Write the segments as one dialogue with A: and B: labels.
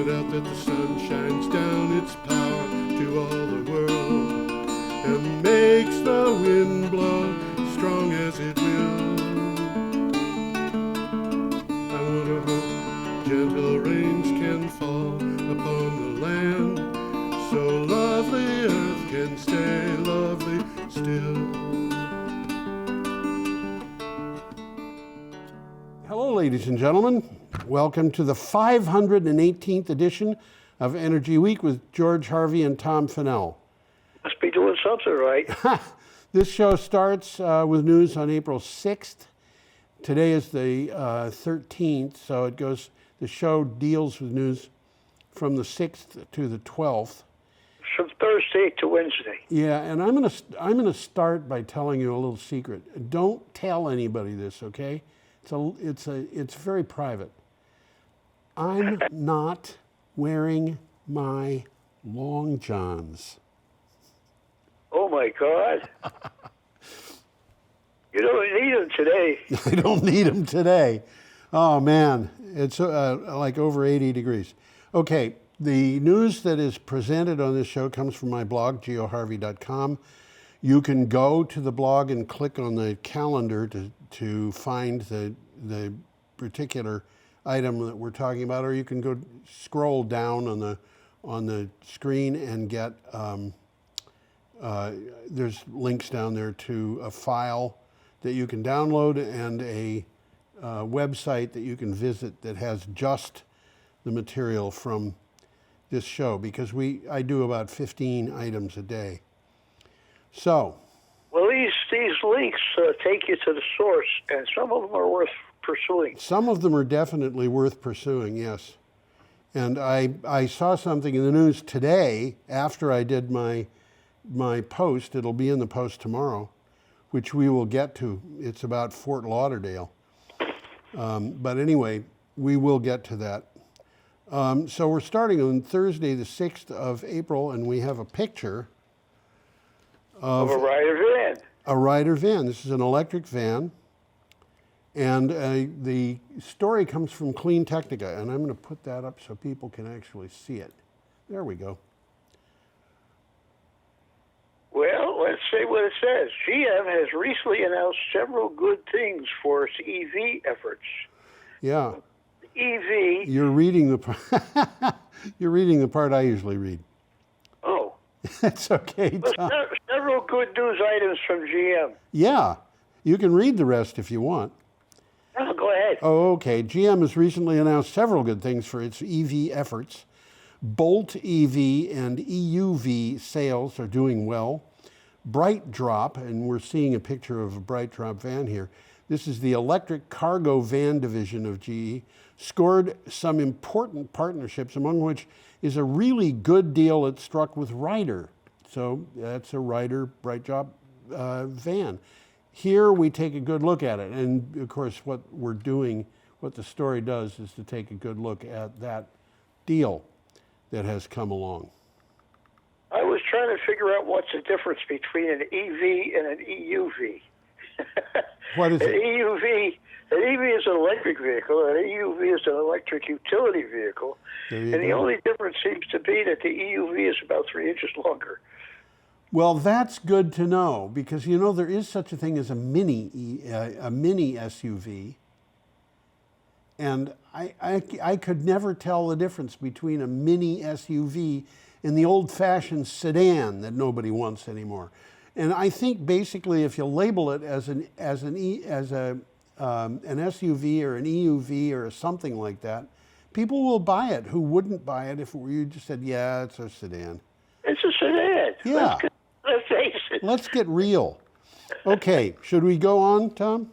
A: point out that the sun shines down its power to all the world and makes the wind blow strong as it will. I wonder how gentle rains can fall upon the land, so lovely earth can stay lovely still. Hello, ladies and gentlemen. Welcome to the 518th edition of Energy Week with George Harvey and Tom Fennell.
B: Must be doing something right.
A: This show starts with news on April 6th. Today is the 13th, so it goes. The show deals with news from the 6th to the 12th.
B: From Thursday to Wednesday.
A: Yeah, and I'm gonna start by telling you a little secret. Don't tell anybody this, okay? It's very private. I'm not wearing my long johns.
B: Oh my God. You don't need them today.
A: I don't need them today. Oh man, it's like over 80 degrees. Okay, the news that is presented on this show comes from my blog, geoharvey.com. You can go to the blog and click on the calendar to find the particular item that we're talking about, or you can go scroll down on the screen and get there's links down there to a file that you can download and a website that you can visit that has just the material from this show, because I do about 15 items a day. So,
B: well, these links take you to the source, and some of them are worth pursuing.
A: Some of them are definitely worth pursuing, yes. And I saw something in the news today after I did my post. It'll be in the post tomorrow, which we will get to. It's about Fort Lauderdale. But anyway, we will get to that. So we're starting on Thursday, the 6th of April, and we have a picture of
B: a Ryder van.
A: A Ryder van. This is an electric van. And the story comes from Clean Technica, and I'm going to put that up so people can actually see it. There we go.
B: Well, let's say what it says. GM has recently announced several good things for its EV efforts.
A: Yeah.
B: EV.
A: You're reading the part I usually read.
B: Oh.
A: That's okay, Tom.
B: Several good news items from GM.
A: Yeah. You can read the rest if you want.
B: Oh, go ahead.
A: Oh, okay. GM has recently announced several good things for its EV efforts. Bolt EV and EUV sales are doing well. Bright Drop, and we're seeing a picture of a Bright Drop van here. This is the electric cargo van division of GE, scored some important partnerships, among which is a really good deal it struck with Ryder. So that's a Ryder Bright Drop van. Here we take a good look at it. And of course, what we're doing, what the story does, is to take a good look at that deal that has come along.
B: I was trying to figure out what's the difference between an EV and an EUV.
A: What is it?
B: An EV is an electric vehicle, and an EUV is an electric utility vehicle. And the only difference seems to be that the EUV is about 3 inches longer.
A: Well, that's good to know, because you know there is such a thing as a mini SUV, and I could never tell the difference between a mini SUV and the old-fashioned sedan that nobody wants anymore. And I think basically, if you label it as an SUV or an EUV or something like that, people will buy it who wouldn't buy it if you just said, "Yeah, it's a sedan."
B: It's a sedan.
A: Yeah.
B: Let's face it.
A: Let's get real. Okay, should we go on, Tom?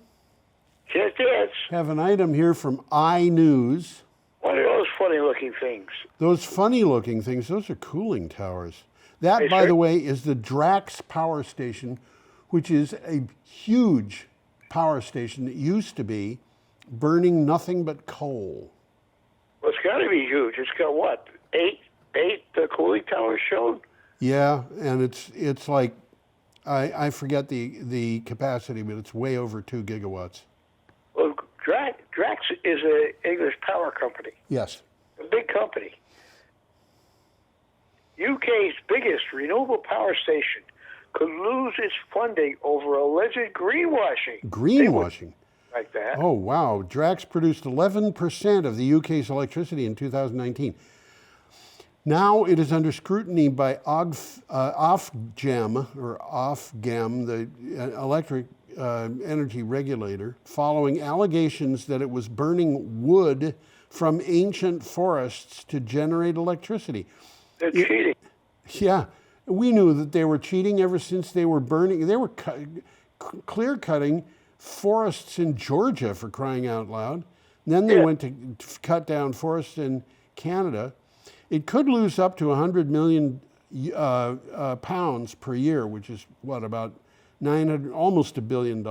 B: Yes, yes.
A: Have an item here from iNews.
B: What are those funny-looking things?
A: Those funny-looking things, those are cooling towers. That, by the way, is the Drax power station, which is a huge power station that used to be burning nothing but coal.
B: Well, it's got to be huge. It's got what, eight cooling towers shown?
A: Yeah, and it's like, I forget the capacity, but it's way over 2 gigawatts.
B: Well, Drax is an English power company.
A: Yes.
B: A big company. UK's biggest renewable power station could lose its funding over alleged greenwashing.
A: Greenwashing?
B: Like that.
A: Oh, wow. Drax produced 11% of the UK's electricity in 2019. Now it is under scrutiny by Ofgem, the electric energy regulator, following allegations that it was burning wood from ancient forests to generate electricity.
B: They're cheating.
A: Yeah, we knew that they were cheating ever since they were burning. They were clear cutting forests in Georgia, for crying out loud. And then they went to cut down forests in Canada. It could lose up to 100 million pounds per year, which is what, about 900, almost $1 billion.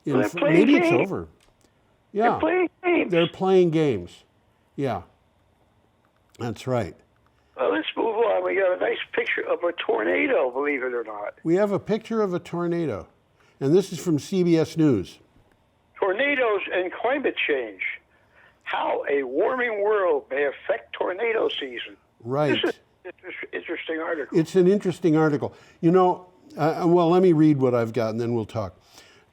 A: Maybe it's over. Yeah,
B: they're playing games.
A: They're playing games. Yeah, that's right.
B: Well, let's move on. We got a nice picture of a tornado, believe it or not.
A: We have a picture of a tornado, and this is from CBS News.
B: Tornadoes and climate change. How a warming world may affect tornado season.
A: Right.
B: This is an interesting article.
A: It's an interesting article. You know, well, let me read what I've got and then we'll talk.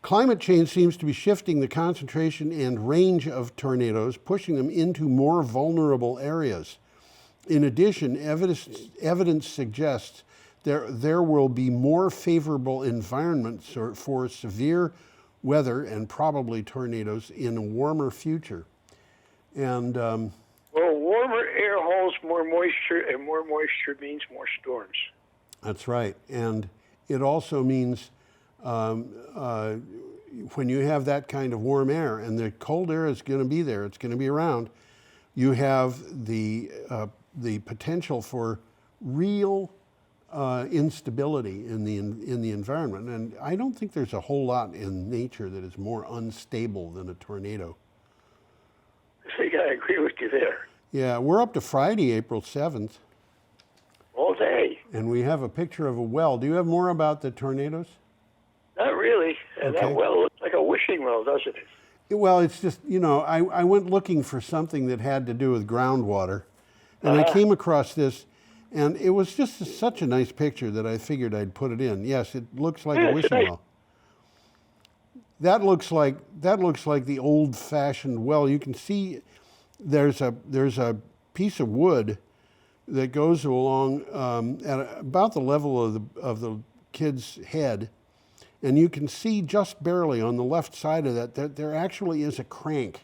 A: Climate change seems to be shifting the concentration and range of tornadoes, pushing them into more vulnerable areas. In addition, evidence suggests there will be more favorable environments for severe weather and probably tornadoes in a warmer future. And
B: well, warmer air holds more moisture, and more moisture means more storms.
A: That's right. And it also means when you have that kind of warm air, and the cold air is going to be there, it's going to be around, you have the potential for real instability in the environment. And I don't think there's a whole lot in nature that is more unstable than a tornado.
B: I think I agree with you there.
A: Yeah, we're up to Friday, April 7th.
B: All day.
A: And we have a picture of a well. Do you have more about the tornadoes?
B: Not really. And
A: Okay.
B: that well looks like a wishing well, doesn't it?
A: Well, it's just, you know, I went looking for something that had to do with groundwater. And I came across this, and it was just such a nice picture that I figured I'd put it in. Yes, it looks like a wishing well. That looks like the old-fashioned well. You can see there's a piece of wood that goes along at about the level of the kid's head, and you can see just barely on the left side of that there actually is a crank.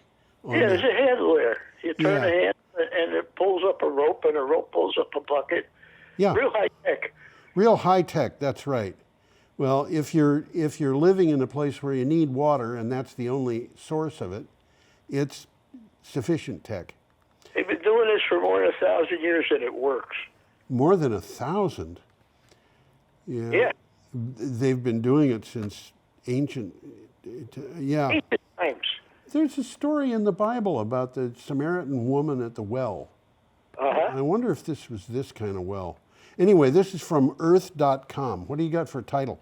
B: There's a handle there. You turn the handle, and it pulls up a rope, and a rope pulls up a bucket.
A: Yeah.
B: Real high tech.
A: Real high tech. That's right. Well, if you're living in a place where you need water and that's the only source of it, it's sufficient tech.
B: They've been doing this for more than 1,000 years, and it works.
A: More than 1,000.
B: Yeah.
A: They've been doing it since ancient.
B: Ancient times.
A: There's a story in the Bible about the Samaritan woman at the well. I wonder if this was this kind of well. Anyway, this is from earth.com. What do you got for a title?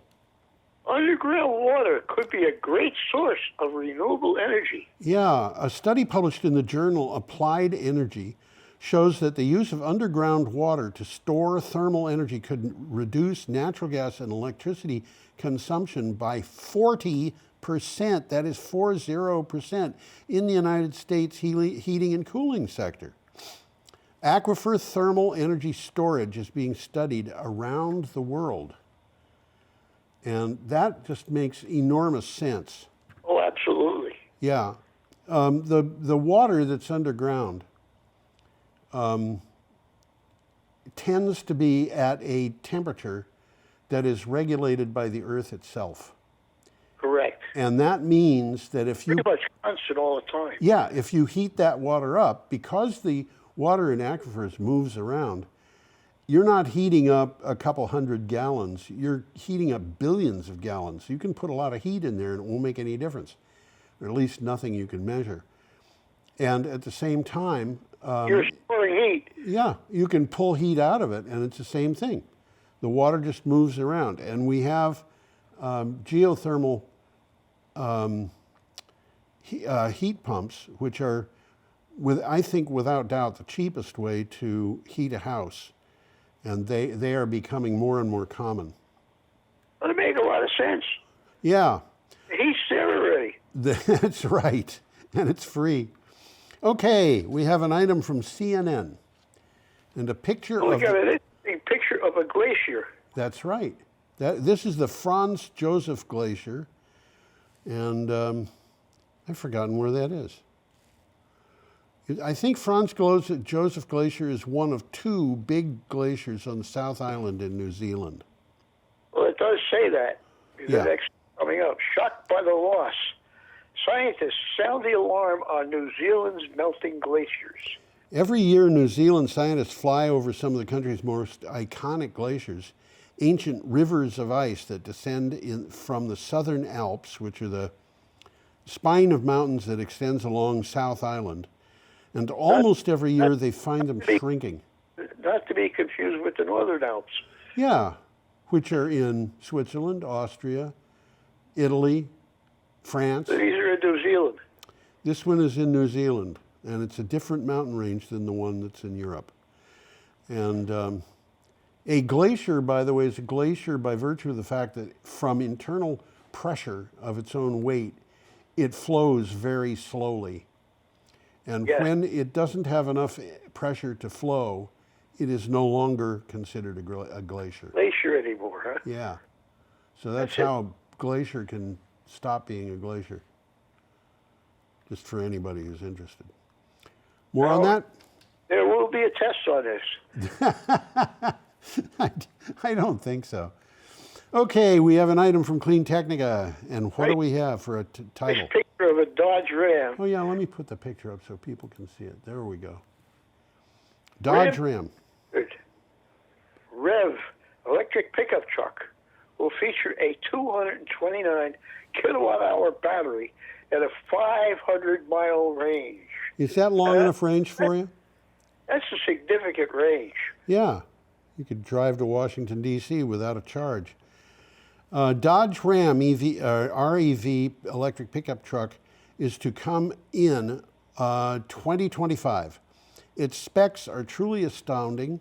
B: Underground water could be a great source of renewable energy.
A: Yeah, a study published in the journal Applied Energy shows that the use of underground water to store thermal energy could reduce natural gas and electricity consumption by 40%. That is 40% in the United States heating and cooling sector. Aquifer thermal energy storage is being studied around the world. And that just makes enormous sense.
B: Oh, absolutely.
A: Yeah. The water that's underground tends to be at a temperature that is regulated by the earth itself.
B: Correct.
A: And that means that if you...
B: Pretty much constant all the time.
A: Yeah, if you heat that water up, because the water in aquifers moves around, you're not heating up a couple hundred gallons, you're heating up billions of gallons. You can put a lot of heat in there and it won't make any difference, or at least nothing you can measure. And at the same time...
B: you're storing heat.
A: Yeah, you can pull heat out of it and it's the same thing. The water just moves around. And we have geothermal heat pumps, which are, I think without doubt, the cheapest way to heat a house. and they are becoming more and more common.
B: Well, it make a lot of sense.
A: Yeah.
B: He's there already.
A: That's right, and it's free. Okay, we have an item from CNN, and a picture
B: We
A: of...
B: got an interesting picture of a glacier.
A: That's right. This is the Franz Josef Glacier, and I've forgotten where that is. I think Franz Josef Glacier is one of two big glaciers on the South Island in New Zealand.
B: Well, it does say that.
A: Yeah.
B: The next coming up, shocked by the loss. Scientists sound the alarm on New Zealand's melting glaciers.
A: Every year, New Zealand scientists fly over some of the country's most iconic glaciers, ancient rivers of ice that descend from the southern Alps, which are the spine of mountains that extends along South Island. And almost every year, they find them shrinking.
B: Not to be confused with the Northern Alps.
A: Yeah, which are in Switzerland, Austria, Italy, France.
B: These are in New Zealand.
A: This one is in New Zealand, and it's a different mountain range than the one that's in Europe. And a glacier, by the way, is a glacier by virtue of the fact that from internal pressure of its own weight, it flows very slowly. And
B: Yes.
A: when it doesn't have enough pressure to flow, it is no longer considered a glacier.
B: Glacier anymore, huh?
A: Yeah. So that's
B: That's it.
A: how a glacier can stop being a glacier. Just for anybody who's interested. More on that?
B: There will be a test on this.
A: I don't think so. Okay, we have an item from Clean Technica. And what do we have for a title?
B: This picture of a Dodge Ram.
A: Oh, yeah, let me put the picture up so people can see it. There we go. Dodge Ram.
B: Rev electric pickup truck will feature a 229 kilowatt hour battery at a 500-mile range.
A: Is that long enough range for you?
B: That's a significant range.
A: Yeah. You could drive to Washington, D.C. without a charge. Dodge Ram REV electric pickup truck is to come in 2025. Its specs are truly astounding.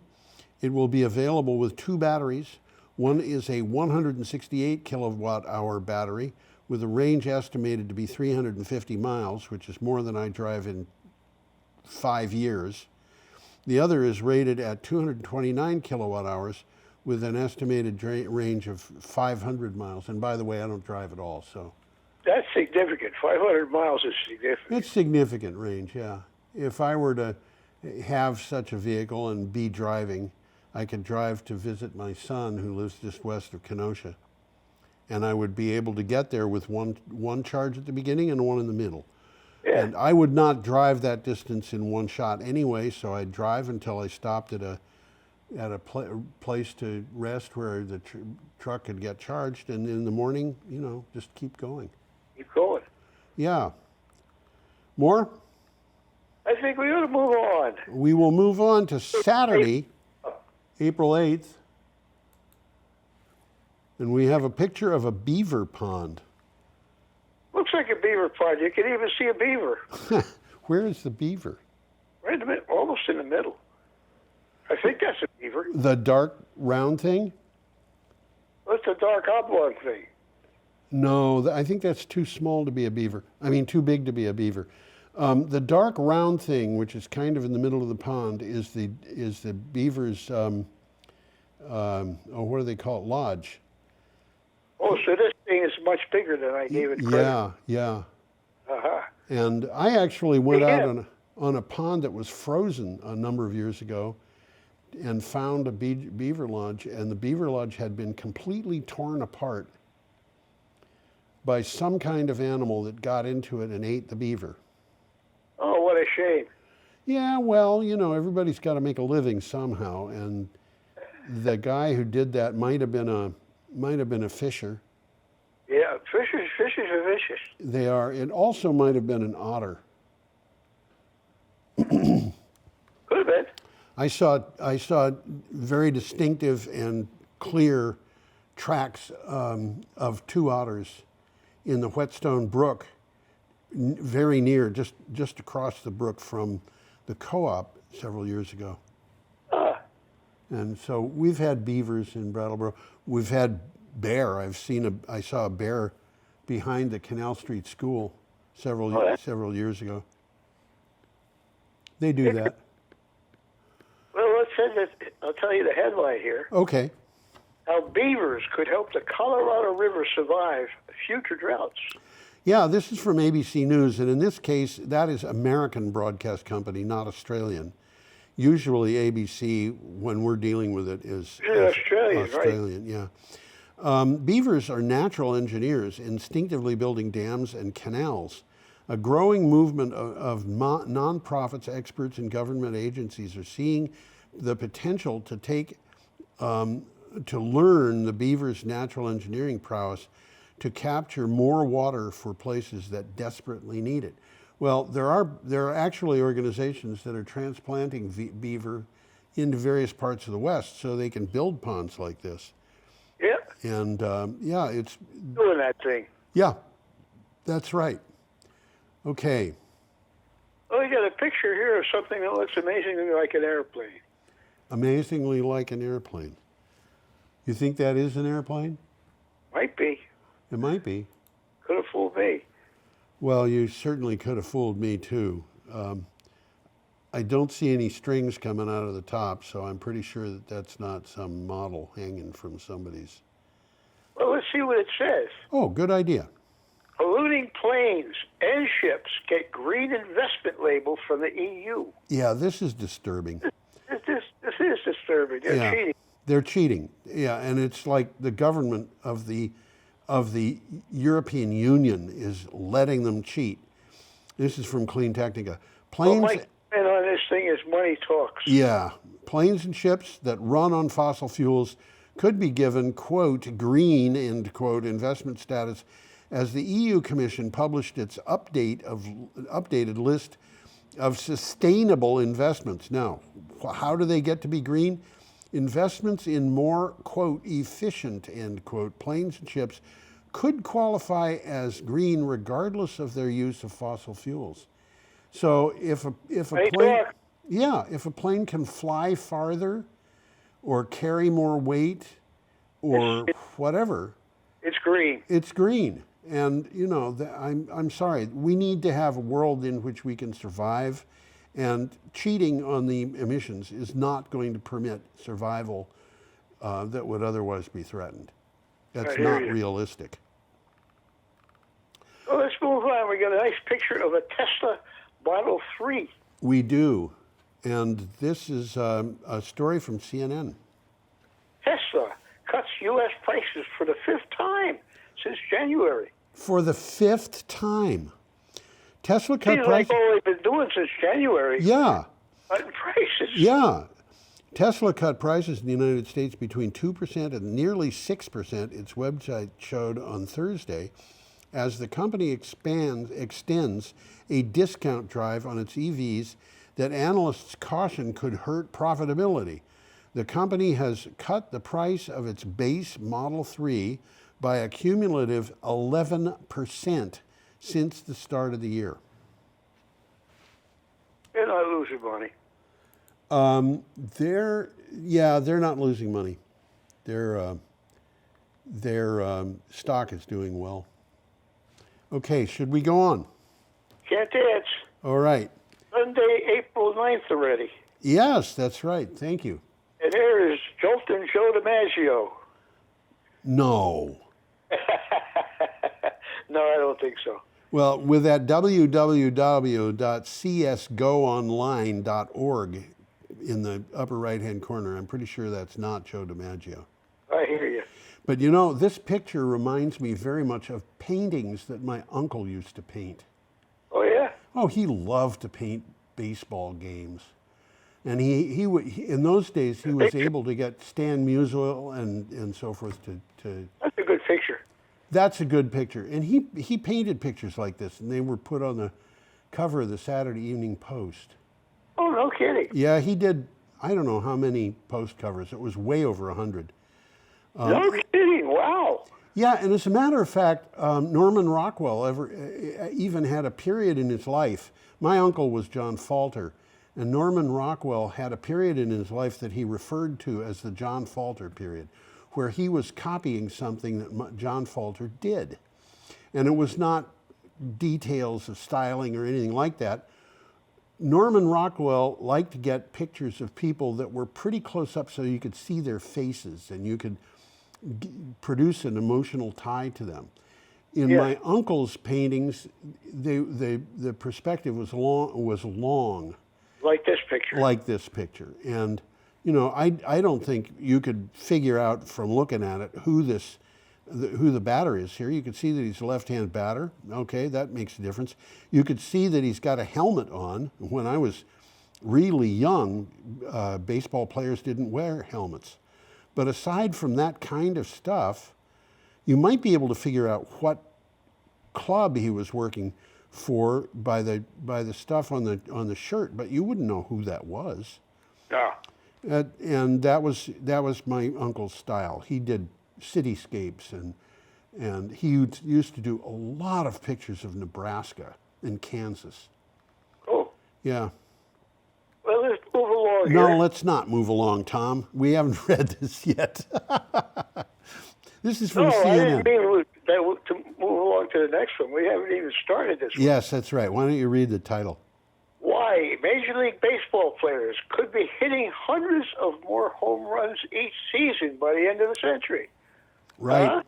A: It will be available with two batteries. One is a 168 kilowatt hour battery with a range estimated to be 350 miles, which is more than I drive in 5 years. The other is rated at 229 kilowatt hours with an estimated range of 500 miles. And by the way, I don't drive at all, so.
B: That's significant. 500 miles is significant.
A: It's significant range, yeah. If I were to have such a vehicle and be driving, I could drive to visit my son who lives just west of Kenosha. And I would be able to get there with one charge at the beginning and one in the middle.
B: Yeah.
A: And I would not drive that distance in one shot anyway, so I'd drive until I stopped at a place to rest where the truck could get charged, and in the morning, you know, just keep going.
B: Keep going.
A: Yeah. More?
B: I think we ought to move on.
A: We will move on to Saturday, April 8th. And we have a picture of a beaver pond.
B: Looks like a beaver pond. You can even see a beaver.
A: Where is the beaver?
B: Right in the middle, almost in the middle. I think that's a beaver.
A: The dark round thing?
B: That's a dark oblong thing.
A: No, I think that's too small to be a beaver. I mean, too big to be a beaver. The dark round thing, which is kind of in the middle of the pond, is the beaver's, what do they call it, lodge.
B: Oh, so this thing is much bigger than I gave it credit.
A: Yeah.
B: Uh-huh.
A: And I actually went out on a pond that was frozen a number of years ago and found a beaver lodge, and the beaver lodge had been completely torn apart by some kind of animal that got into it and ate the beaver.
B: Oh, what a shame.
A: Yeah, well, you know, everybody's got to make a living somehow, and the guy who did that might have been a fisher.
B: Yeah, fishes are vicious.
A: They are. It also might have been an otter.
B: Could have been.
A: I saw very distinctive and clear tracks of two otters in the Whetstone Brook, very near, just across the brook from the co-op several years ago. And so we've had beavers in Brattleboro. We've had bear. I saw a bear behind the Canal Street School several years ago. They do that.
B: Well, let's say that. I'll tell you the headline here.
A: Okay.
B: How beavers could help the Colorado River survive future droughts.
A: Yeah, this is from ABC News, and in this case, that is American broadcast company, not Australian. Usually ABC, when we're dealing with it, is Australian, right? Yeah. Beavers are natural engineers, instinctively building dams and canals. A growing movement of nonprofits, experts, and government agencies are seeing the potential to learn the beaver's natural engineering prowess to capture more water for places that desperately need it. Well, there are actually organizations that are transplanting beaver into various parts of the West so they can build ponds like this.
B: Yeah.
A: And it's
B: doing that thing.
A: Yeah, that's right. Okay.
B: Oh, we got a picture here of something that looks amazingly like an airplane.
A: Amazingly like an airplane. You think that is an airplane?
B: Might be.
A: It might be.
B: Could have fooled me.
A: Well, you certainly could have fooled me too. I don't see any strings coming out of the top, so I'm pretty sure that that's not some model hanging from somebody's.
B: Well, let's see what it says.
A: Oh, good idea.
B: Polluting planes and ships get green investment label from the EU.
A: Yeah, this is disturbing.
B: This is disturbing. They're cheating.
A: They're cheating. Yeah, and it's like the government of the European Union is letting them cheat. This is from Clean Technica. Planes.
B: Well, my comment on this thing is money talks.
A: Yeah, planes and ships that run on fossil fuels could be given, quote, green, end quote, investment status as the EU Commission published its updated list of sustainable investments. Now, how do they get to be green? Investments in more, quote, efficient, end quote, planes and ships could qualify as green regardless of their use of fossil fuels. So if a plane can fly farther or carry more weight or whatever,
B: it's green.
A: It's green. And, you know, I'm sorry, we need to have a world in which we can survive, and cheating on the emissions is not going to permit survival that would otherwise be threatened. That's not realistic.
B: Well, let's move on. We got a nice picture of a Tesla Model 3.
A: We do. And this is a story from CNN.
B: Tesla cuts U.S. prices for the 5th time since January.
A: For the 5th time. Tesla cut prices.
B: Like all they've been doing since January.
A: Yeah.
B: Cutting prices.
A: Yeah. Tesla cut prices in the United States between 2% and nearly 6%, its website showed on Thursday, as the company extends a discount drive on its EVs that analysts caution could hurt profitability. The company has cut the price of its base Model 3 by a cumulative 11% since the start of the year.
B: They're not losing money.
A: They're not losing money. Their stock is doing well. Okay, should we go on?
B: Can't dance.
A: All right.
B: Sunday, April 9th already.
A: Yes, that's right. Thank you.
B: And here is Jolton Joe DiMaggio.
A: No.
B: No, I don't think so.
A: Well, with that www.csgoonline.org in the upper right-hand corner, I'm pretty sure that's not Joe DiMaggio.
B: I hear you.
A: But you know, this picture reminds me very much of paintings that my uncle used to paint.
B: Oh, yeah?
A: Oh, he loved to paint baseball games. And he in those days, he was able to get Stan Musial and so forth to...
B: That's a good picture.
A: That's a good picture. And he painted pictures like this, and they were put on the cover of the Saturday Evening Post.
B: Oh, no kidding.
A: Yeah, he did, I don't know how many Post covers. It was way over 100.
B: No kidding. Wow.
A: Yeah, and as a matter of fact, Norman Rockwell even had a period in his life. My uncle was John Falter, And Norman Rockwell had a period in his life that he referred to as the John Falter period, where he was copying something that John Falter did. And it was not details of styling or anything like that. Norman Rockwell liked to get pictures of people that were pretty close up so you could see their faces and you could produce an emotional tie to them. In my uncle's paintings, the perspective was long.
B: Like this picture.
A: Like this picture. And, you know, I don't think you could figure out from looking at it who the batter is here. You could see that he's a left-hand batter. Okay, that makes a difference. You could see that he's got a helmet on. When I was really young, baseball players didn't wear helmets. But aside from that kind of stuff, you might be able to figure out what club he was working for by the stuff on the shirt, but you wouldn't know who that was.
B: No.
A: And that was my uncle's style. He did cityscapes and he used to do a lot of pictures of Nebraska and Kansas.
B: Oh.
A: Yeah.
B: Well, let's move along here.
A: No, let's not move along, Tom. We haven't read this yet. This is from CNN.
B: I didn't mean to move along to the next one. We haven't even started this one.
A: Yes, that's right. Why don't you read the title?
B: Why Major League Baseball players could be hitting hundreds of more home runs each season by the end of the century.
A: Right.
B: Huh?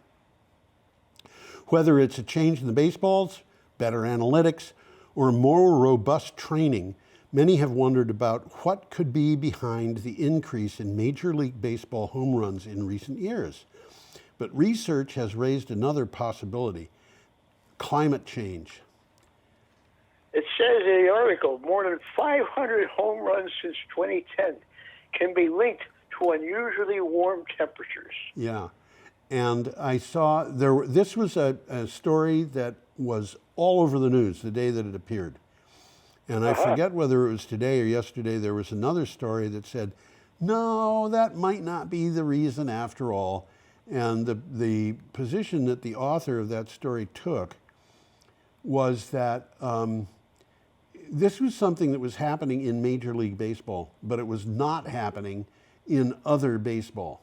A: Whether it's a change in the baseballs, better analytics, or more robust training, many have wondered about what could be behind the increase in Major League Baseball home runs in recent years. But research has raised another possibility: climate change.
B: It says in the article, more than 500 home runs since 2010 can be linked to unusually warm temperatures.
A: Yeah. And I saw this was a story that was all over the news the day that it appeared. And I forget whether it was today or yesterday, there was another story that said, no, that might not be the reason after all. And the position that the author of that story took was that this was something that was happening in Major League Baseball, but it was not happening in other baseball.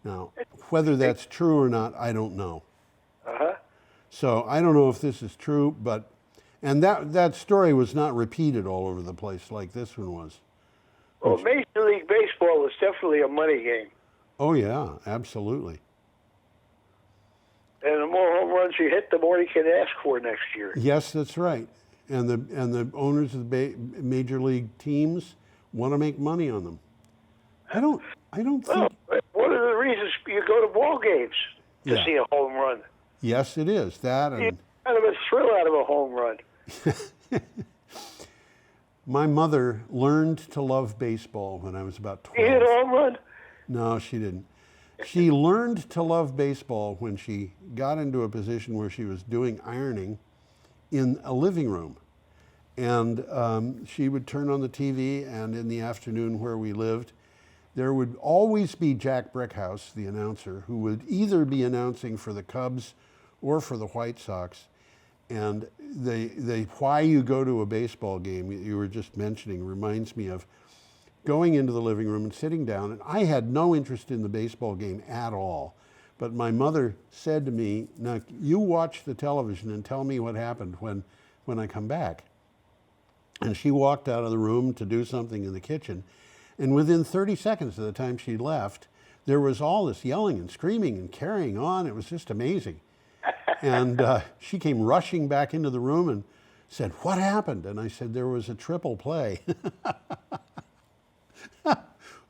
A: Now, whether that's true or not, I don't know. So I don't know if this is true, and that story was not repeated all over the place like this one was.
B: Well, Major League Baseball was definitely a money game.
A: Oh yeah, absolutely.
B: And the more home runs you hit, the more you can ask for next year.
A: Yes, that's right. And the owners of the major league teams want to make money on them. I don't think.
B: Well, one of the reasons you go to ball games to see a home run.
A: Yes, it is that. And
B: you kind of a thrill out of a home run.
A: My mother learned to love baseball when I was about 12.
B: You hit a home run?
A: No, she didn't. She learned to love baseball when she got into a position where she was doing ironing in a living room. And she would turn on the TV, and in the afternoon where we lived, there would always be Jack Brickhouse, the announcer, who would either be announcing for the Cubs or for the White Sox. And the why you go to a baseball game you were just mentioning reminds me of going into the living room and sitting down. And I had no interest in the baseball game at all. But my mother said to me, now you watch the television and tell me what happened when I come back. And she walked out of the room to do something in the kitchen. And within 30 seconds of the time she left, there was all this yelling and screaming and carrying on. It was just amazing. And she came rushing back into the room and said, what happened? And I said, there was a triple play.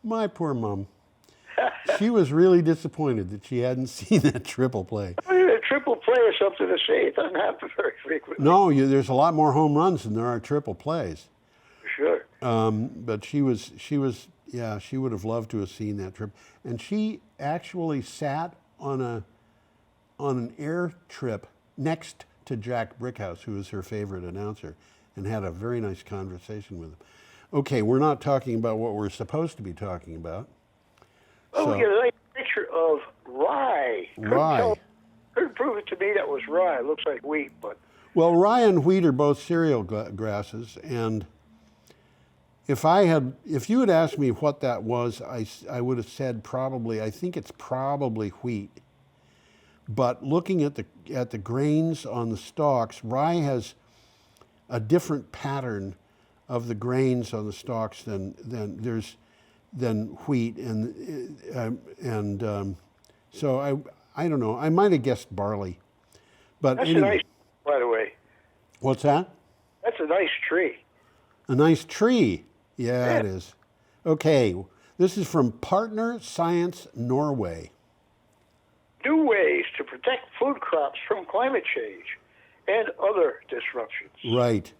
A: My poor mom. She was really disappointed that she hadn't seen that triple play.
B: I mean, a triple play is something to see. It doesn't happen very frequently.
A: No, there's a lot more home runs than there are triple plays.
B: Sure.
A: But she would have loved to have seen that trip. And she actually sat on an air trip next to Jack Brickhouse, who was her favorite announcer, and had a very nice conversation with him. Okay, we're not talking about what we're supposed to be talking about.
B: Oh, we get a nice picture of rye. Couldn't prove it to me that was rye. It looks like wheat, but...
A: Well, rye and wheat are both cereal grasses, and if you had asked me what that was, I would have said probably, I think it's probably wheat. But looking at the grains on the stalks, rye has a different pattern of the grains on the stalks than wheat, and so I don't know. I might have guessed barley, but
B: That's
A: anyway.
B: a nice, by the way.
A: What's that?
B: That's a nice tree.
A: A nice tree. Yeah, it is. Okay, this is from Partner Science Norway.
B: New ways to protect food crops from climate change and other disruptions.
A: Right.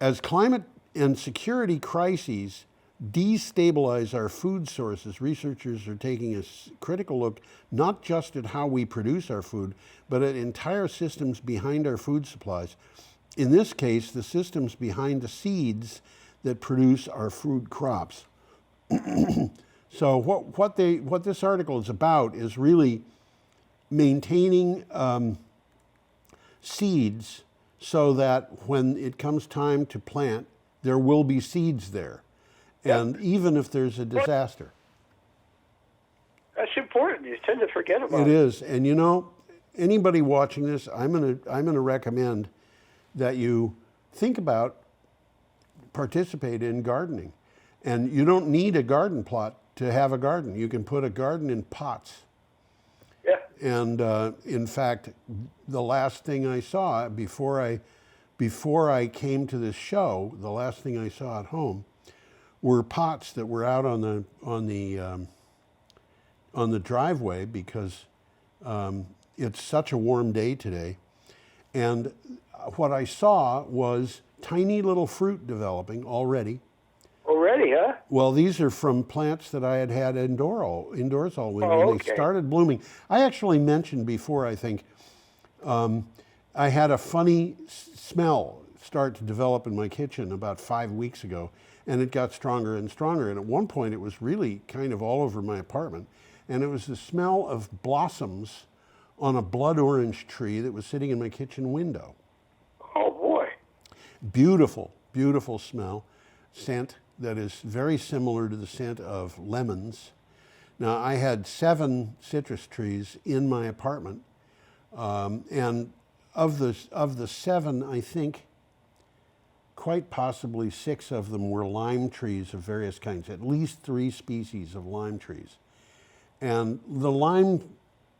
A: As climate and security crises destabilize our food sources, researchers are taking a critical look not just at how we produce our food, but at entire systems behind our food supplies. In this case, the systems behind the seeds that produce our food crops. So what this article is about is really maintaining seeds so that when it comes time to plant, there will be seeds there. And even if there's a disaster.
B: That's important. You tend to forget about it.
A: It is. And you know, anybody watching this, I'm gonna recommend that you think about participate in gardening. And you don't need a garden plot to have a garden. You can put a garden in pots.
B: Yeah.
A: And in fact, the last thing I saw before I came to this show, the last thing I saw at home were pots that were out on the driveway because it's such a warm day today. And what I saw was tiny little fruit developing already.
B: Already, huh?
A: Well, these are from plants that I had indoors all winter,
B: Oh,
A: and
B: okay.
A: they started blooming. I actually mentioned before, I think, I had a funny smell start to develop in my kitchen about 5 weeks ago, and it got stronger and stronger. And at one point, it was really kind of all over my apartment, and it was the smell of blossoms on a blood orange tree that was sitting in my kitchen window.
B: Oh, boy.
A: Beautiful, beautiful smell, scent that is very similar to the scent of lemons. Now, I had 7 citrus trees in my apartment, and of the 7, I think quite possibly 6 of them were lime trees of various kinds, at least 3 species of lime trees. And the lime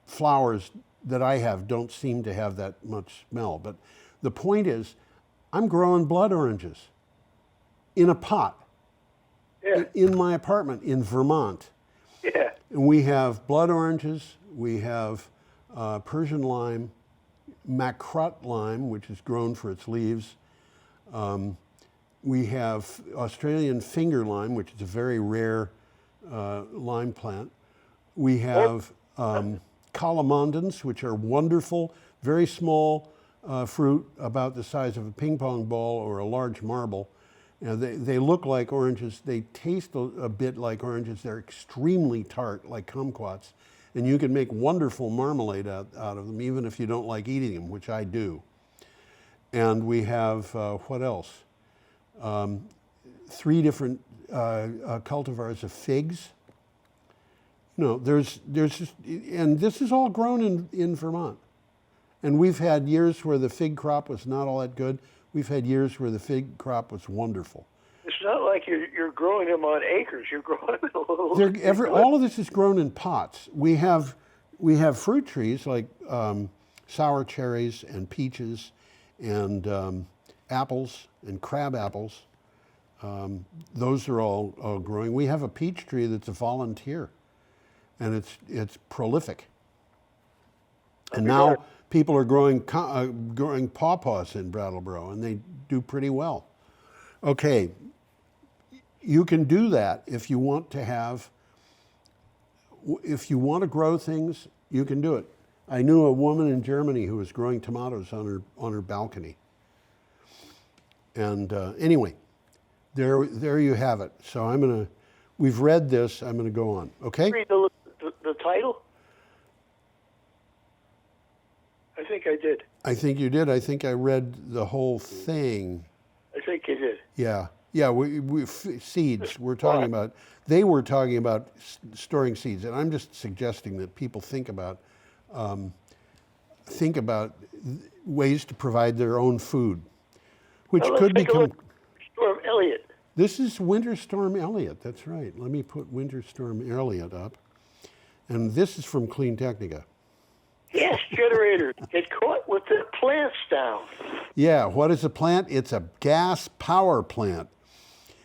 A: flowers that I have don't seem to have that much smell. But the point is, I'm growing blood oranges in a pot.
B: Yeah.
A: In my apartment in Vermont.
B: Yeah.
A: And we have blood oranges, we have Persian lime, macrut lime, which is grown for its leaves. We have Australian finger lime, which is a very rare lime plant. We have calamondins, which are wonderful, very small fruit, about the size of a ping pong ball or a large marble. You know, they look like oranges. They taste a bit like oranges. They're extremely tart, like kumquats. And you can make wonderful marmalade out of them, even if you don't like eating them, which I do. And we have, what else? 3 different cultivars of figs. You know, there's just, and this is all grown in Vermont. And we've had years where the fig crop was not all that good. We've had years where the fig crop was wonderful.
B: It's not like you're growing them on acres. You're growing them a little.
A: All of this is grown in pots. We have fruit trees like sour cherries and peaches and apples and crab apples. Those are all growing. We have a peach tree that's a volunteer, and it's prolific. And now people are growing pawpaws in Brattleboro, and they do pretty well. Okay, you can do that if you want to grow things, you can do it. I knew a woman in Germany who was growing tomatoes on her balcony. And anyway, there you have it. So we've read this, I'm gonna go on, okay?
B: Read the title? I think I did.
A: I think you did. I think I read the whole thing.
B: I think you did.
A: Yeah. Yeah, seeds. They were talking about storing seeds, and I'm just suggesting that people think about ways to provide their own food, which
B: Well, let's
A: could
B: take a
A: become.
B: look at Storm Elliott.
A: This is Winter Storm Elliott. That's right. Let me put Winter Storm Elliott up, and this is from Clean Technica.
B: Gas generators get caught with their plants down.
A: Yeah, what is a plant? It's a gas power plant.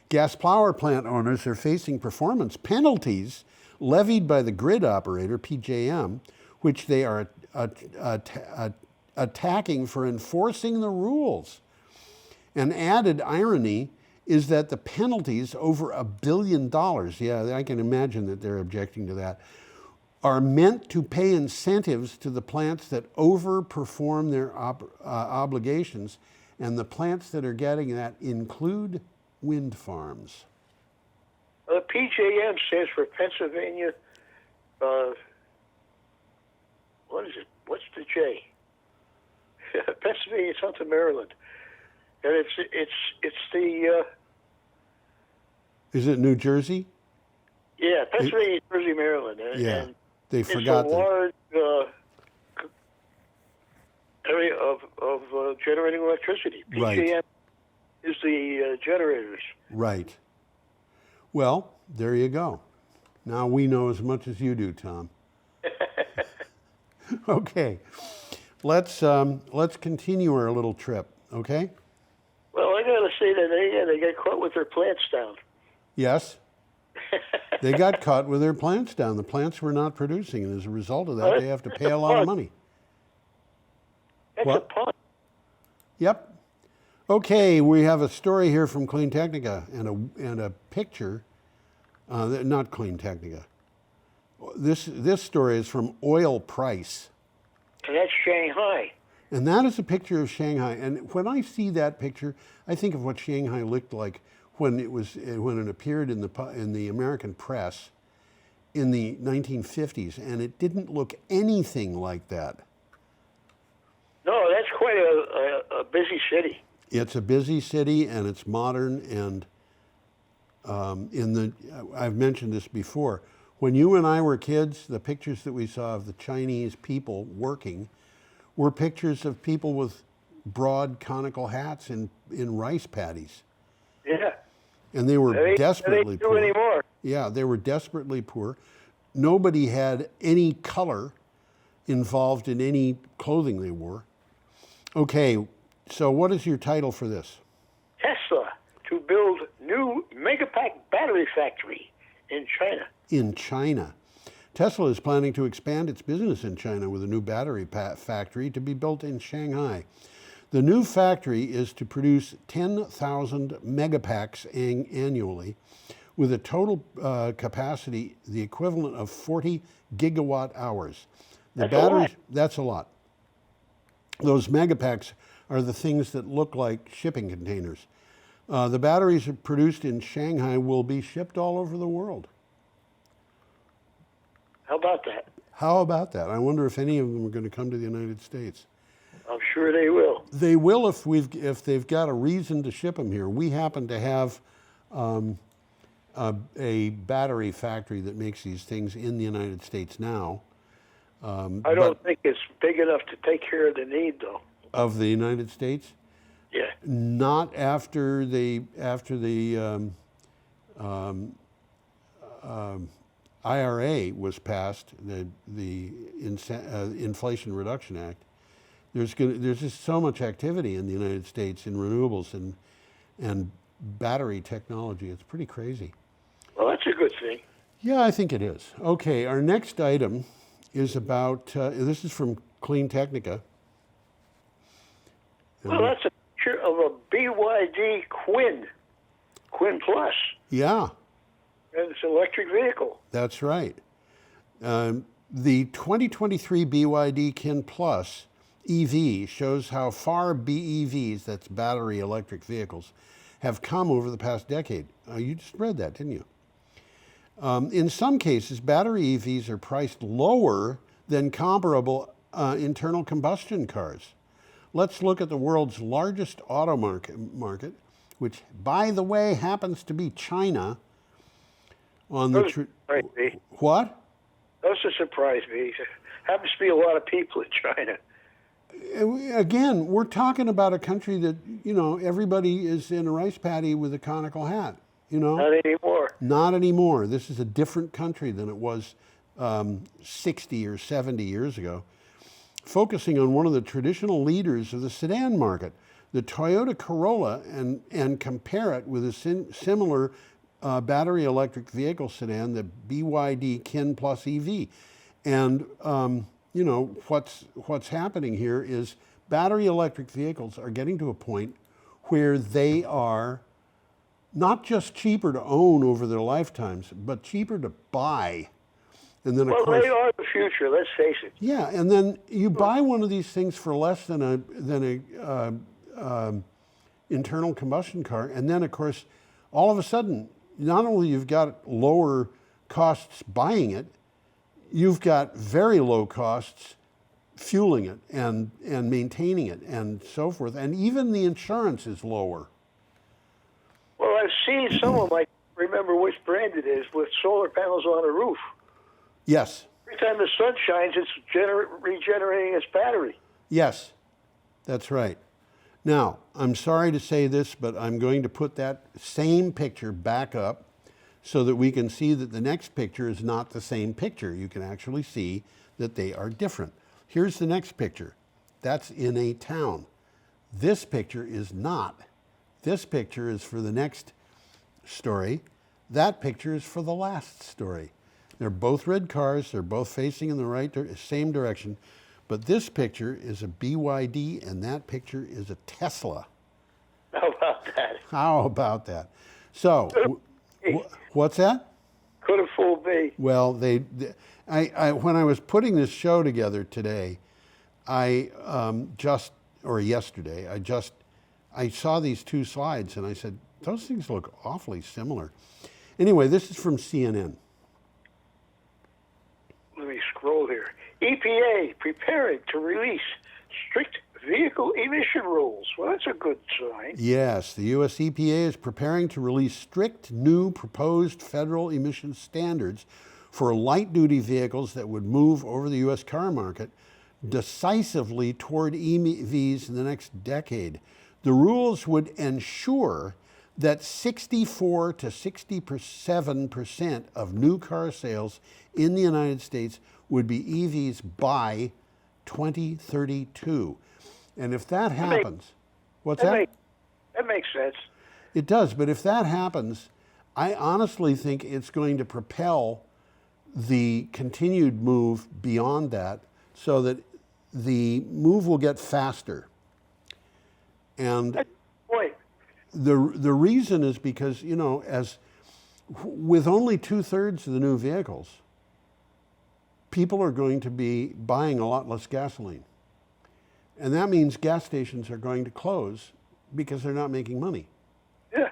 A: Gas power plant owners are facing performance penalties levied by the grid operator, PJM, which they are attacking for enforcing the rules. An added irony is that the penalties, over $1 billion, yeah, I can imagine that they're objecting to that, are meant to pay incentives to the plants that overperform their obligations, and the plants that are getting that include wind farms.
B: The PJM stands for Pennsylvania. What is it? What's the J? Pennsylvania, something Maryland, and it's the.
A: Is it New Jersey?
B: Yeah, Pennsylvania, Jersey, Maryland.
A: Yeah,
B: and
A: they forgot
B: it's a large area of generating electricity. PJM
A: Right.
B: is the generators.
A: Right. Well, there you go. Now we know as much as you do, Tom. Okay, let's continue our little trip. Okay.
B: Well, I got to say that they get caught with their plants down.
A: Yes. They got caught with their plants down. The plants were not producing, and as a result of that, they have to pay a lot of money.
B: That's
A: What?
B: a pun.
A: Yep. Okay, we have a story here from Clean Technica and a picture. Not Clean Technica. This story is from Oil Price,
B: And that's Shanghai.
A: and that is a picture of Shanghai. And when I see that picture, I think of what Shanghai looked like when it appeared in the American press in the 1950s, and it didn't look anything like that.
B: No, that's quite a busy city.
A: It's a busy city, and it's modern, and I've mentioned this before. When you and I were kids, the pictures that we saw of the Chinese people working were pictures of people with broad conical hats in rice paddies.
B: Yeah.
A: And they were desperately
B: they
A: poor.
B: do anymore.
A: Yeah, they were desperately poor. Nobody had any color involved in any clothing they wore. Okay, so what is your title for this?
B: Tesla to build new megapack battery factory in China.
A: In China. Tesla is planning to expand its business in China with a new battery factory to be built in Shanghai. The new factory is to produce 10,000 megapacks annually, with a total capacity the equivalent of 40 gigawatt hours. That's a lot. Those megapacks are the things that look like shipping containers. The batteries produced in Shanghai will be shipped all over the world.
B: How about that?
A: How about that? I wonder if any of them are going to come to the United States.
B: I'm sure they will.
A: They will if they've got a reason to ship them here. We happen to have a battery factory that makes these things in the United States now.
B: I don't think it's big enough to take care of the need, though.
A: Of the United States?
B: Yeah.
A: Not after the IRA was passed, the Inflation Reduction Act. There's just so much activity in the United States in renewables and battery technology. It's pretty crazy.
B: Well, that's a good thing.
A: Yeah, I think it is. Okay, our next item is about, this is from Clean Technica.
B: Well, that's a picture of a BYD Quinn Plus.
A: Yeah.
B: And it's an electric vehicle.
A: That's right. The 2023 BYD Kin Plus EV shows how far BEVs, that's battery electric vehicles, have come over the past decade. You just read that, didn't you? In some cases, battery EVs are priced lower than comparable internal combustion cars. Let's look at the world's largest auto market, which, by the way, happens to be China, on
B: Those surprise me.
A: What?
B: Those surprise me. Happens to be a lot of people in China.
A: Again, we're talking about a country that, everybody is in a rice paddy with a conical hat,
B: Not anymore.
A: Not anymore. This is a different country than it was 60 or 70 years ago. Focusing on one of the traditional leaders of the sedan market, the Toyota Corolla, and compare it with a similar battery electric vehicle sedan, the BYD Kin Plus EV. And what's happening here is battery electric vehicles are getting to a point where they are not just cheaper to own over their lifetimes, but cheaper to buy. And then, of course,
B: they are the future. Let's face it.
A: Yeah, and then you buy one of these things for less than a internal combustion car, and then, of course, all of a sudden, not only you've got lower costs buying it, you've got very low costs fueling it and maintaining it and so forth, and even the insurance is lower.
B: Well, I've seen some of them, I remember which brand it is, with solar panels on the roof.
A: Yes.
B: Every time the sun shines, it's regenerating its battery.
A: Yes, that's right. Now, I'm sorry to say this, but I'm going to put that same picture back up so that we can see that the next picture is not the same picture. You can actually see that they are different. Here's the next picture. That's in a town. This picture is not. This picture is for the next story. That picture is for the last story. They're both red cars. They're both facing in the same direction. But this picture is a BYD, and that picture is a Tesla.
B: How about that?
A: How about that? So, what's that?
B: Could have fooled me.
A: Well, when I was putting this show together today, yesterday, I saw these two slides, and I said, those things look awfully similar. Anyway, this is from CNN.
B: Let me scroll here. EPA preparing to release strict vehicle emission rules. Well, that's a good sign.
A: Yes, the U.S. EPA is preparing to release strict new proposed federal emission standards for light-duty vehicles that would move over the U.S. car market decisively toward EVs in the next decade. The rules would ensure that 64 to 67% of new car sales in the United States would be EVs by 2032. And if that happens, what's that?
B: That makes sense.
A: It does, but if that happens, I honestly think it's going to propel the continued move beyond that so that the move will get faster. And
B: That's the point.
A: the reason is because, as with only 2/3 of the new vehicles, people are going to be buying a lot less gasoline. And that means gas stations are going to close because they're not making money.
B: Yeah.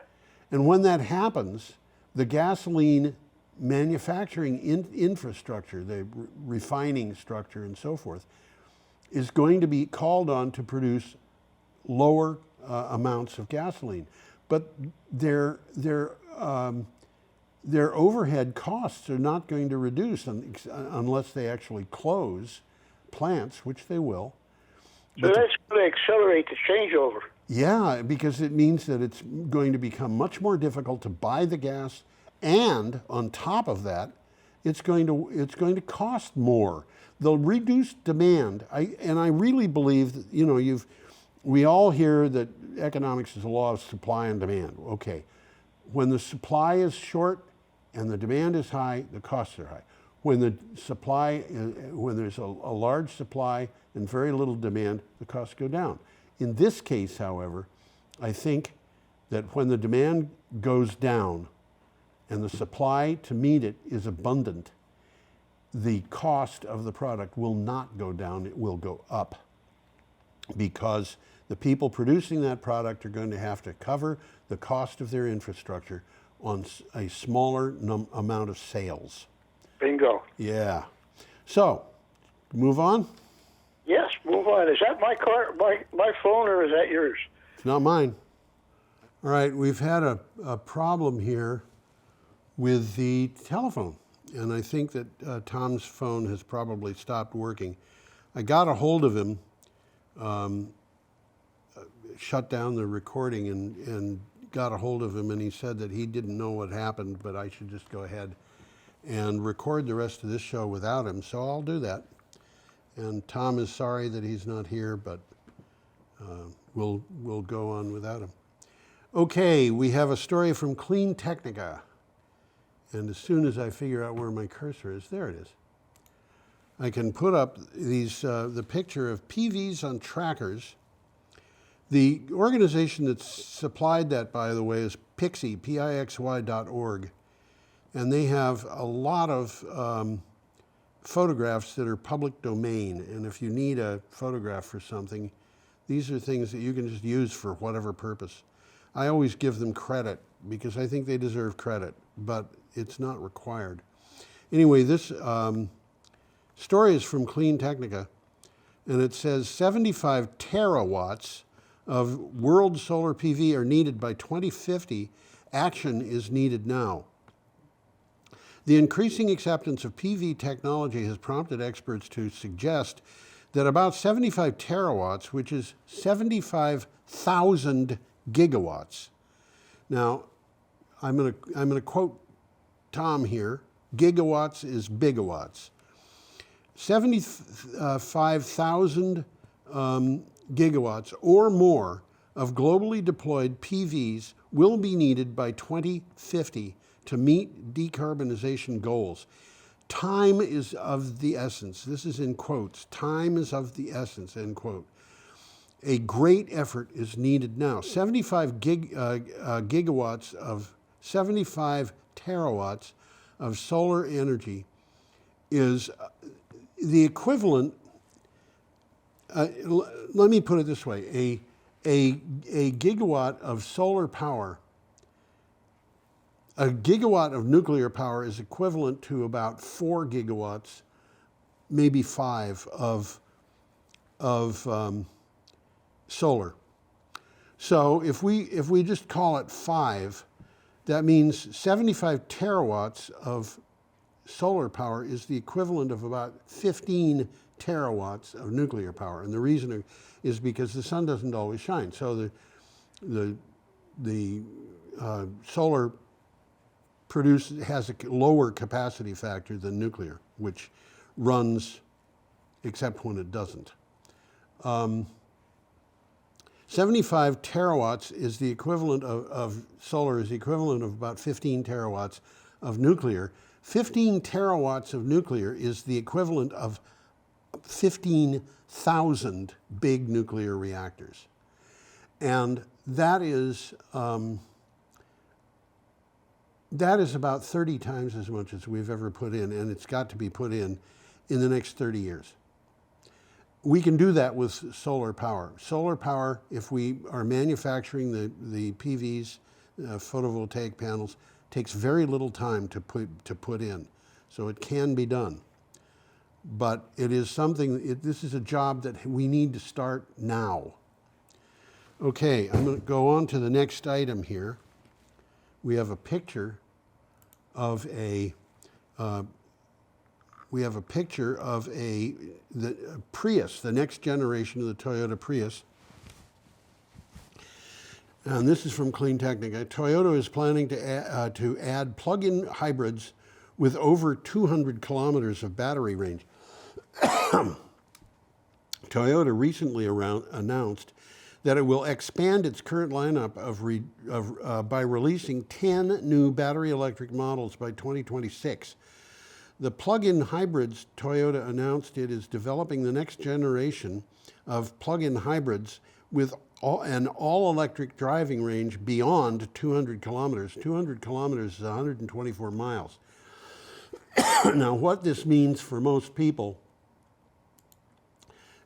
A: And when that happens, the gasoline manufacturing infrastructure, the refining structure and so forth, is going to be called on to produce lower amounts of gasoline. But their overhead costs are not going to reduce unless they actually close plants, which they will.
B: So that's going to accelerate the changeover.
A: Yeah, because it means that it's going to become much more difficult to buy the gas, and on top of that, it's going to cost more. They'll reduce demand. I really believe that, we all hear that economics is a law of supply and demand. Okay, when the supply is short and the demand is high, the costs are high. When there's a large supply and very little demand, the costs go down. In this case, however, I think that when the demand goes down and the supply to meet it is abundant, the cost of the product will not go down, it will go up, because the people producing that product are going to have to cover the cost of their infrastructure on a smaller amount of sales.
B: Bingo.
A: Yeah. So, move on?
B: Yes, move on. Is that my car, my phone, or is that yours?
A: It's not mine. All right, we've had a problem here with the telephone, and I think that Tom's phone has probably stopped working. I got a hold of him, shut down the recording and got a hold of him, and he said that he didn't know what happened, but I should just go ahead and record the rest of this show without him, so I'll do that. And Tom is sorry that he's not here, but we'll go on without him. Okay, we have a story from Clean Technica. And as soon as I figure out where my cursor is, there it is. I can put up these the picture of PVs on trackers. The organization that supplied that, by the way, is Pixy, Pixy.org. And they have a lot of photographs that are public domain. And if you need a photograph for something, these are things that you can just use for whatever purpose. I always give them credit because I think they deserve credit, but it's not required. Anyway, this story is from Clean Technica, and it says 75 terawatts of world solar PV are needed by 2050. Action is needed now. The increasing acceptance of PV technology has prompted experts to suggest that about 75 terawatts, which is 75,000 gigawatts. Now, I'm going to quote Tom here. Gigawatts is bigawatts. 75,000 gigawatts or more of globally deployed PVs will be needed by 2050 to meet decarbonization goals. Time is of the essence. This is in quotes. Time is of the essence, end quote. A great effort is needed now. 75 gigawatts of 75 terawatts of solar energy is the equivalent. Let me put it this way: a gigawatt of solar power, a gigawatt of nuclear power is equivalent to about 4 gigawatts, maybe 5 of solar. So if we just call it 5, that means 75 terawatts of solar power is the equivalent of about 15 terawatts of nuclear power. And the reason is because the sun doesn't always shine. So the solar has a lower capacity factor than nuclear, which runs except when it doesn't. 75 terawatts is the equivalent of solar is the equivalent of about 15 terawatts of nuclear. 15 terawatts of nuclear is the equivalent of 15,000 big nuclear reactors. And that is about 30 times as much as we've ever put in, and it's got to be put in the next 30 years. We can do that with solar power. Solar power, if we are manufacturing the PVs, photovoltaic panels, takes very little time to put in. So it can be done. But it is something, this is a job that we need to start now. Okay, I'm going to go on to the next item here. We have a picture of the Prius, the next generation of the Toyota Prius. And this is from Clean Technica. Toyota is planning to add plug-in hybrids with over 200 kilometers of battery range. Toyota recently announced that it will expand its current lineup by releasing 10 new battery electric models by 2026. The plug-in hybrids, Toyota announced it is developing the next generation of plug-in hybrids with an all-electric driving range beyond 200 kilometers. 200 kilometers is 124 miles. Now, what this means for most people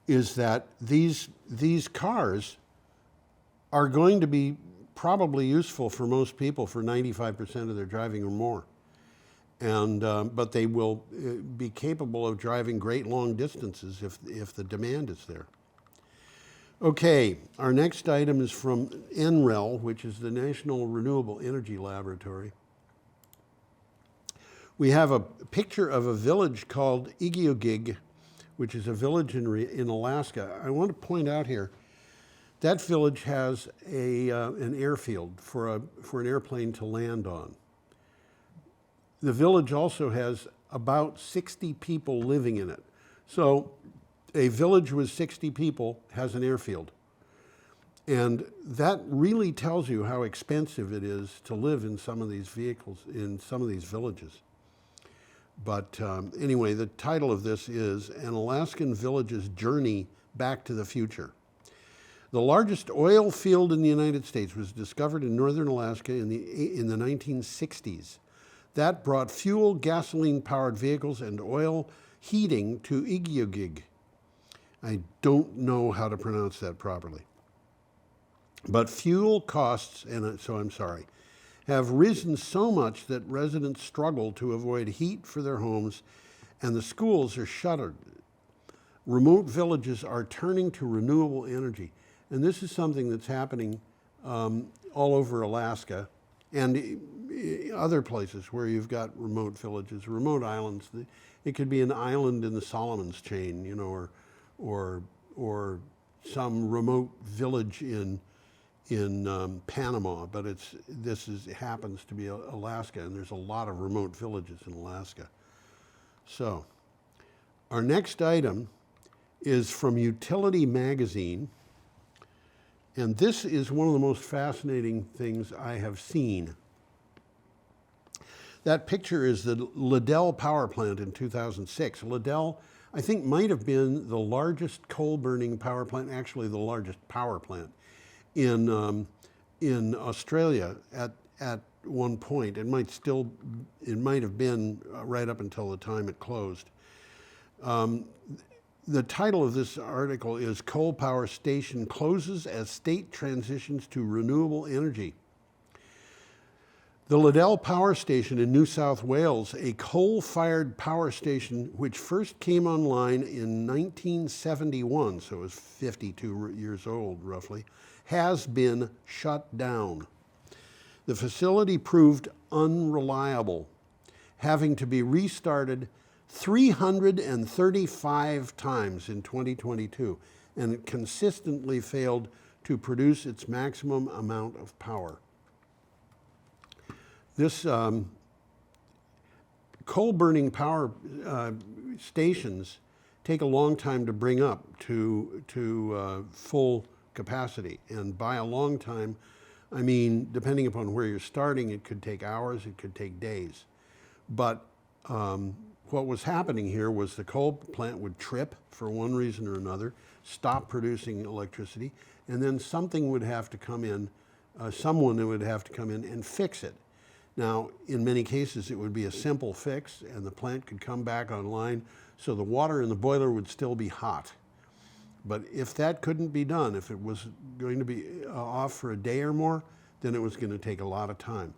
A: is that these cars are going to be probably useful for most people for 95% of their driving or more. And but they will be capable of driving great long distances if the demand is there. Okay, our next item is from NREL, which is the National Renewable Energy Laboratory. We have a picture of a village called Igiugig, which is a village in Alaska. I want to point out here, that village has an airfield for an airplane to land on. The village also has about 60 people living in it. So a village with 60 people has an airfield. And that really tells you how expensive it is to live in some of these vehicles, in some of these villages. But anyway, the title of this is An Alaskan Village's Journey Back to the Future. The largest oil field in the United States was discovered in northern Alaska in the 1960s. That brought fuel, gasoline-powered vehicles, and oil heating to Igiugig. I don't know how to pronounce that properly. But fuel costs, and so I'm sorry, have risen so much that residents struggle to avoid heat for their homes, and the schools are shuttered. Remote villages are turning to renewable energy. And this is something that's happening all over Alaska and other places where you've got remote villages, remote islands. It could be an island in the Solomons chain, you know, or some remote village in Panama, but it happens to be Alaska, and there's a lot of remote villages in Alaska. So, our next item is from Utility Magazine, and this is one of the most fascinating things I have seen. That picture is the Liddell Power Plant in 2006. Liddell, I think, might have been the largest coal-burning power plant, actually the largest power plant in Australia at one point. It might have been right up until the time it closed. The title of this article is Coal Power Station Closes as State Transitions to Renewable Energy. The Liddell Power Station in New South Wales, a coal-fired power station which first came online in 1971, so it was 52 years old roughly, has been shut down. The facility proved unreliable, having to be restarted 335 times in 2022, and it consistently failed to produce its maximum amount of power. This coal-burning power stations take a long time to bring up to full capacity, and by a long time, I mean, depending upon where you're starting, it could take hours, it could take days. But what was happening here was the coal plant would trip for one reason or another, stop producing electricity, and then something would have to come in, someone would have to come in and fix it. Now, in many cases, it would be a simple fix, and the plant could come back online, so the water in the boiler would still be hot. But if that couldn't be done, if it was going to be off for a day or more, then it was going to take a lot of time.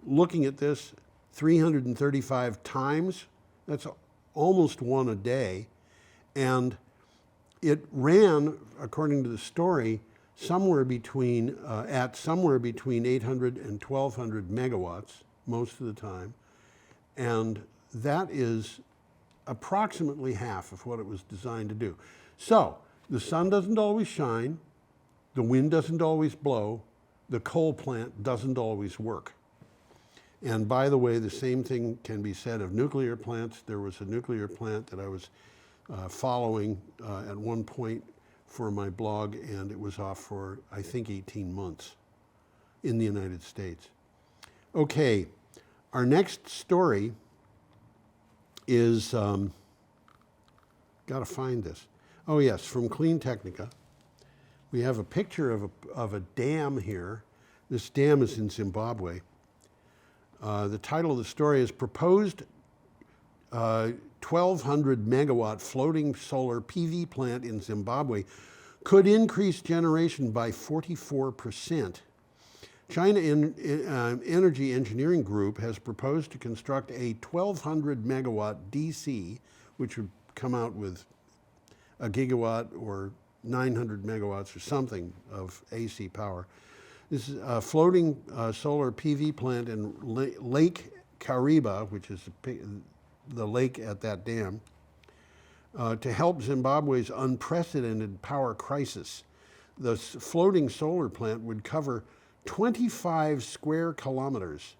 A: Looking at this, 335 times, that's almost one a day, and it ran, according to the story, somewhere between 800 and 1,200 megawatts most of the time, and that is approximately half of what it was designed to do. So the sun doesn't always shine, the wind doesn't always blow, the coal plant doesn't always work. And by the way, the same thing can be said of nuclear plants. There was a nuclear plant that I was following at one point for my blog, and it was off for, I think, 18 months in the United States. Okay, our next story is, gotta find this. Oh yes, from Clean Technica. We have a picture of a dam here. This dam is in Zimbabwe. The title of the story is Proposed 1,200 megawatt floating solar PV plant in Zimbabwe could increase generation by 44%. China Energy Engineering Group has proposed to construct a 1,200 megawatt DC, which would come out with a gigawatt or 900 megawatts or something of AC power. This is a floating solar PV plant in Lake Kariba, which is the lake at that dam, to help Zimbabwe's unprecedented power crisis. The floating solar plant would cover 25 square kilometers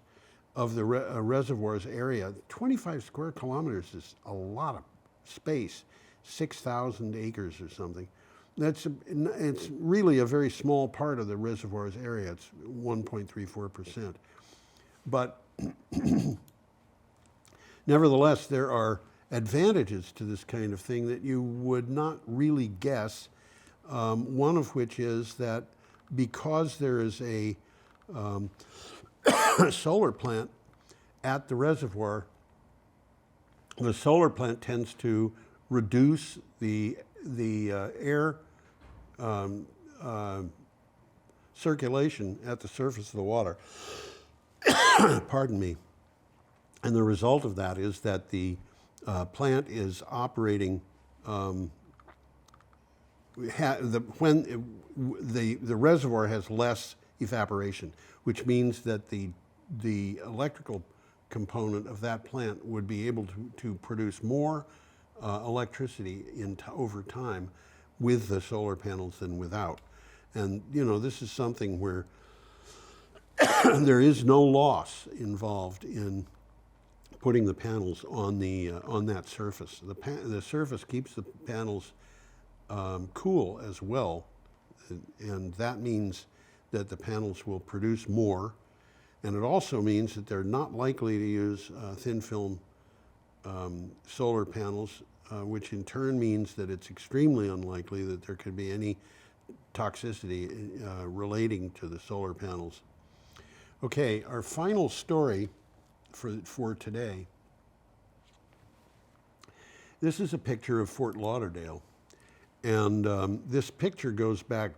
A: of the reservoir's area. 25 square kilometers is a lot of space, 6,000 acres or something. It's really a very small part of the reservoir's area. It's 1.34%. But nevertheless, there are advantages to this kind of thing that you would not really guess, one of which is that because there is a solar plant at the reservoir, the solar plant tends to reduce the air circulation at the surface of the water. Pardon me. And the result of that is that the plant is operating when the reservoir has less evaporation, which means that the electrical component of that plant would be able to produce more electricity over time with the solar panels than without. And this is something where there is no loss involved in putting the panels on that surface. The surface keeps the panels cool as well, and that means that the panels will produce more, and it also means that they're not likely to use thin film solar panels, which in turn means that it's extremely unlikely that there could be any toxicity relating to the solar panels. Okay, our final story for today. This is a picture of Fort Lauderdale, and this picture goes back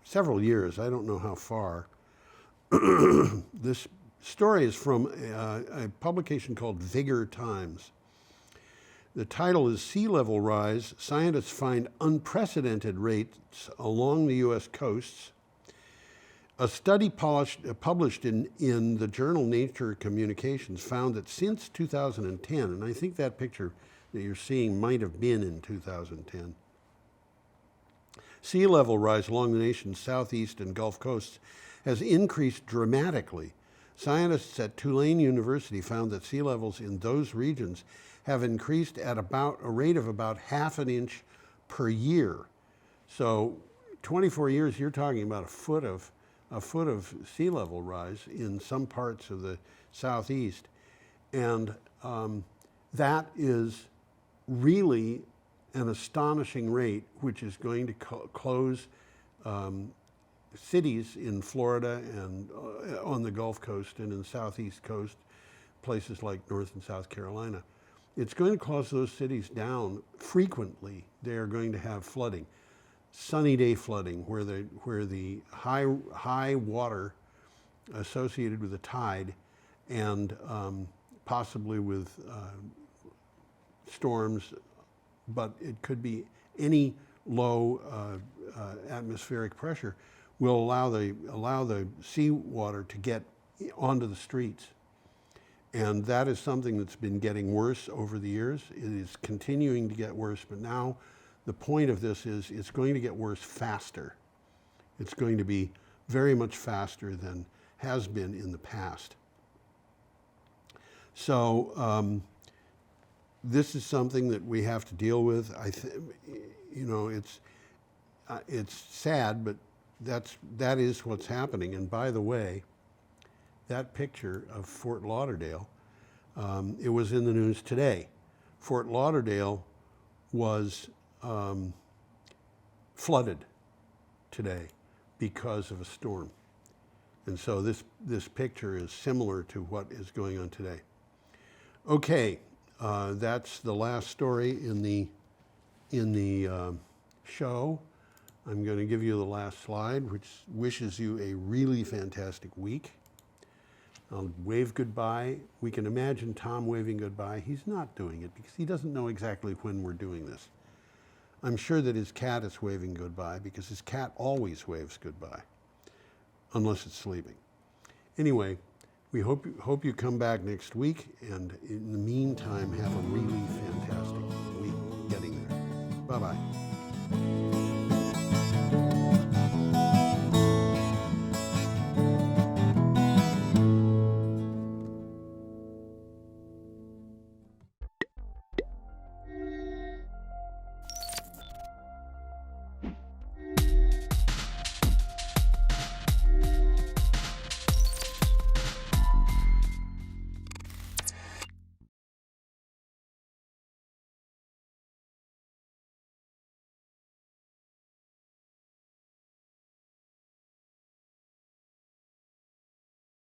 A: several years. I don't know how far. This story is from a publication called Vigor Times. The title is Sea Level Rise, Scientists Find Unprecedented Rates Along the U.S. Coasts. A study published in the journal Nature Communications found that since 2010, and I think that picture that you're seeing might have been in 2010, sea level rise along the nation's southeast and Gulf coasts has increased dramatically. Scientists at Tulane University found that sea levels in those regions have increased at about a rate of about half an inch per year. So 24 years, you're talking about a foot of sea level rise in some parts of the southeast. And that is really an astonishing rate, which is going to close cities in Florida and on the Gulf Coast and in the southeast coast, places like North and South Carolina. It's going to close those cities down frequently. They are going to have flooding, sunny day flooding, where the high water associated with the tide and possibly with storms, but it could be any low atmospheric pressure, will allow the seawater to get onto the streets. And that is something that's been getting worse over the years. It is continuing to get worse, but now the point of this is it's going to get worse faster. It's going to be very much faster than has been in the past. So this is something that we have to deal with. It's sad, but that is what's happening. And by the way, that picture of Fort Lauderdale, it was in the news today. Fort Lauderdale was flooded today because of a storm. And so this picture is similar to what is going on today. Okay, that's the last story in the show. I'm going to give you the last slide, which wishes you a really fantastic week. I'll wave goodbye. We can imagine Tom waving goodbye. He's not doing it because he doesn't know exactly when we're doing this. I'm sure that his cat is waving goodbye because his cat always waves goodbye, unless it's sleeping. Anyway, we hope you come back next week, and in the meantime, have a